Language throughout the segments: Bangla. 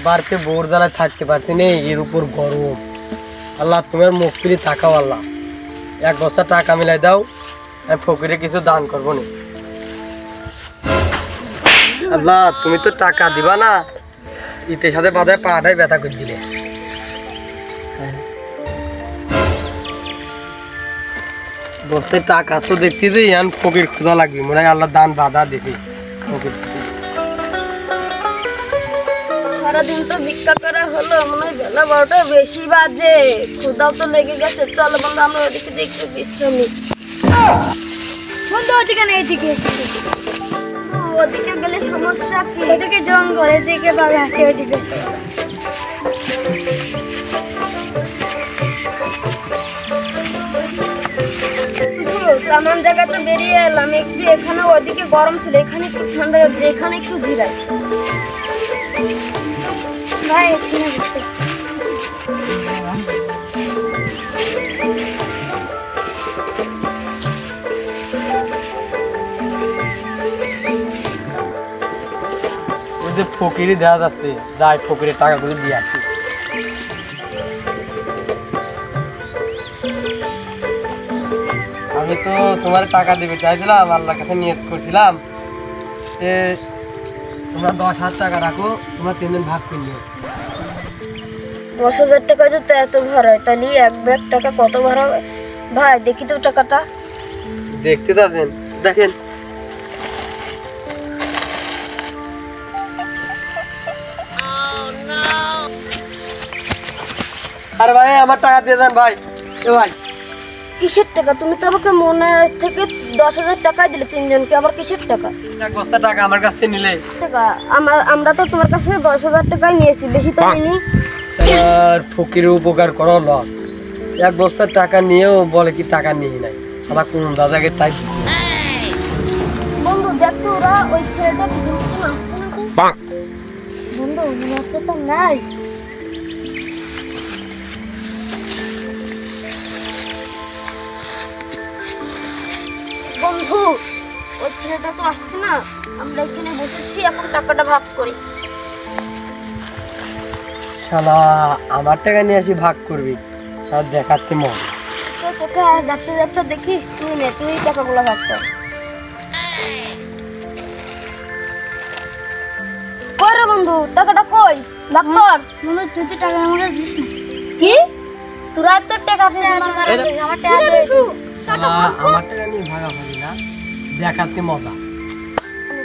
বাড়িতে বোর জ্বালায় থাকতে পারছি না, এর উপর গরম। আল্লাহ তোমার মুখ ফিরে তাকাও আল্লাহ, এক বস্তা টাকা মিলাই দাও, আমি ফকিরে কিছু দান করবো না। আল্লাহ তুমি তো টাকা দিবা না, ইটের সাথে বাধায় পাটাই ব্যথা করে দিলে। বস্তায় টাকা তো দেখতে দিই, এখন ফকির খোঁজা লাগবে, মনে হয় আল্লাহ দান বাধা দেবে ফকির। সারাদিন তো ভিক্ষা করা হলো, মনে হয় বেলা 12টা বেশি বাজে, ক্ষুধাও তো লেগে গেছে। চলো বন্ধু আমরা ওদিকে দিয়ে একটু বিশ্রাম নিই। বন্ধু ওদিকে নেই, এদিকে ওদিকে গেলে সমস্যা কি? ওদিকে জঙ্গল, এদিকে বাঘ আছে, ওদিকে এমন জায়গা তো বেরিয়ে এলাম একটু, এখানে ওদিকে গরম ছিল, এখানে একটু ঠান্ডা, এখানে একটু ঘিরাই ভাই, এখানে বসে। ওই যে ফকিরি দেওয়া যাচ্ছে, যাই ফকিরের টাকাগুলো দিয়ে আসি। আমি তো তোমার টাকা দিবে চাইছিলাম, আল্লাহর কাছে নিয়ত করছিলাম যে তোমরা 10,000 টাকা রাখো, তোমরা 3 দিন ভাগ করে নিও। 10,000 টাকা যদি এত ভার হয়, তাহলে এক ব্যাগ টাকা কত ভার হবে ভাই? দেখি তো টাকাটা। দেখতে দেন, দেখেন। আরে ভাই আমার টাকা দিয়ে দেন ভাই। এ ভাই কিসের টাকা? তুমি তো আমাকে মনে থেকে 10,000 টাকা দিলে, 3 জনকে, আবার কিসের টাকা? এক বস্তা টাকা আমার কাছ থেকে নিলে। টাকা আমরা তো তোমার কাছে 10,000 টাকাই নিয়েছি, বেশি তো নিইনি। স্যার ফকিরের উপকার করো লস, এক বস্তা টাকা নিয়েও বলে কি টাকা নিয়ে নাই, সারা কোন দাদাকে তাই। বন্ধু দেখতো ওরা ওই ছেলেটা পিছন পিছন আসছে না তো? বন্ধু মনে হচ্ছে তো নাই। বন্ধু ওই ছেলেটা তো আসছে না, আমরা এখানে বসেছি, এখন টাকাটা ভাগ করি। শালা আমার টাকা নিয়ে আসি ভাগ করবি, স্যার দেখাচ্ছে মন। তো তোকে যাচ্ছে যাচ্ছে দেখিস, তুই নে, তুই টাকাগুলো ভাগ কর। কই রে বন্ধু, টাকাটা কই? ভাগ কর। বন্ধু তুই তো টাকা আমাকে দিস না। কি? তোরা তো টাকা দিস না, আমার টাকা দে। আমার টাকা নিয়ে ভাগাভাগি না, দেখাচ্ছে মজা।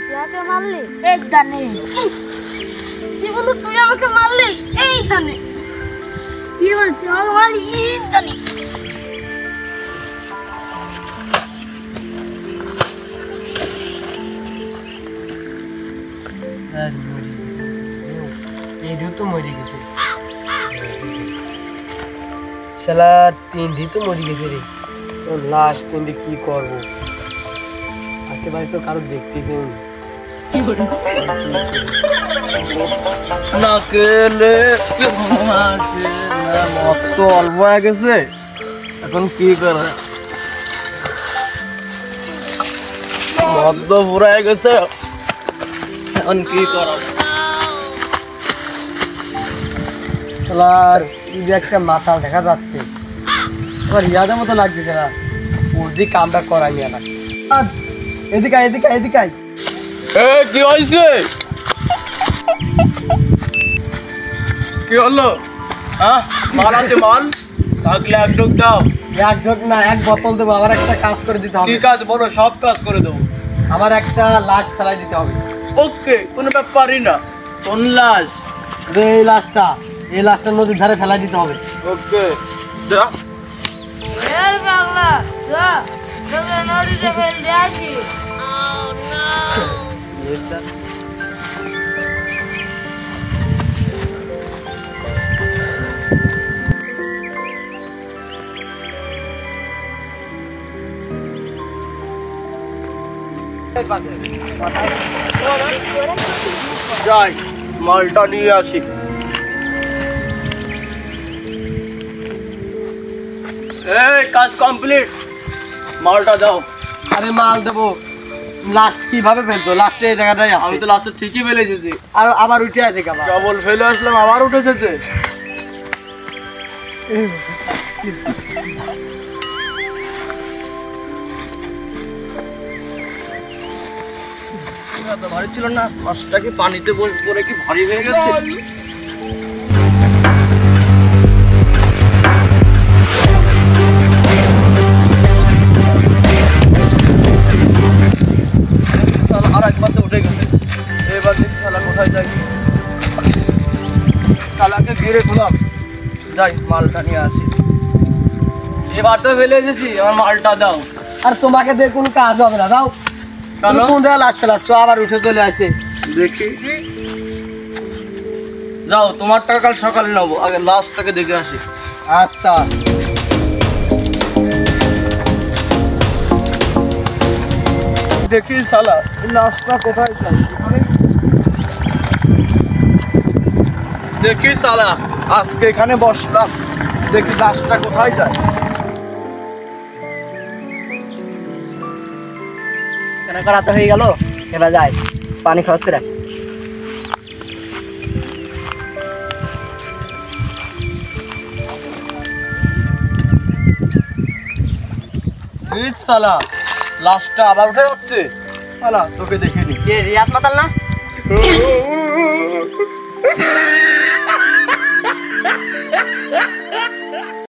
তুই আমাকে মারলি এই দানে, তুই বন্ধু তুই আমাকে মারলি এই দানে। কি বল, তুই আমাকে মারলি এই দানে? এইটাও তো মরে গেছে শালা, 3টি তো মরে গেছে রে। তো লাস্ট 3টি কি করবো? আশেপাশে তো কারো দেখতেছে না কেলে মদ তো অল্প হয়ে গেছে, এখন কি করে? মদ তো ফুরাই গেছে, এখন কি করা? শালার এই যে একটা মাথা দেখা যাচ্ছে, আবার ইয়াদের মতো লাগতেছে না, ওর দিকে কামটা করা নিয়ে না। এদিকে আয়, এদিকে আয়, এদিকে আয়। কি হয়েছে? কি হলো? হ্যাঁ মাল আছে, মাল থাকলে এক ঢোক দাও। এক ঢোক না, এক বোতল দেবো। আমার একটা কাজ করে দিতে হবে। কি কাজ বলো? সব কাজ করে দেবো। আমার একটা লাশ ফেলাই দিতে হবে। ওকে, কোনো ব্যাপারই না। কোন লাশ? এই লাশটা, এই লাশটার নদীর ধারে ফেলাই দিতে হবে। ওকে যা। বাংলা যা, নদীতে ফেল দিয়ে আসি। যাই মালটা নিয়ে আসি। এই কাজ কমপ্লিট, মালটা দাও। আরে মাল দেবো, লাস্ট কিভাবে ফেলতো লাস্টে এই জায়গাটাই আমি তো লাস্টে ঠিকই ফেলে এসেছি। আর আবার উঠে আছে কাবা কেবল ফেলে আসলাম আবার উঠে এসেছে। ভারী ছিল না, মাছটা কি পানিতে পড়ে কি ভারী হয়ে গেছে? আর একবার তো উঠে গেছে, এবার দেখি শালা কোথায় যাই। শালাকে ঘিরে খুলাম, যাই মালটা নিয়ে আসি। এবার তো ফেলে এসেছি, আমার মালটা দাও। আর তোমাকে দিয়ে কোনো কাজ হবে না দাও কেন? কোন জায়গায় লাস্ট ফেলাচ্ছ আবার উঠে চলে আসে দেখি, যাও তোমার টাকা কাল সকালে নেবো, আগে লাস্টটাকে দেখে আসি। আচ্ছা দেখি শালা লাস্টটা কোথায় যায়। দেখি শালা আজকে এখানে বসলাম, দেখি লাস্টটা কোথায় যায়। কেন করা তো হয়ে গেল, এবার যাই পানি খরচ করে আসি। এই শালা লাস্টটা আবার উঠে যাচ্ছে। শালা তোকে দেখিনি। কে রিয়াদ মাতাল না?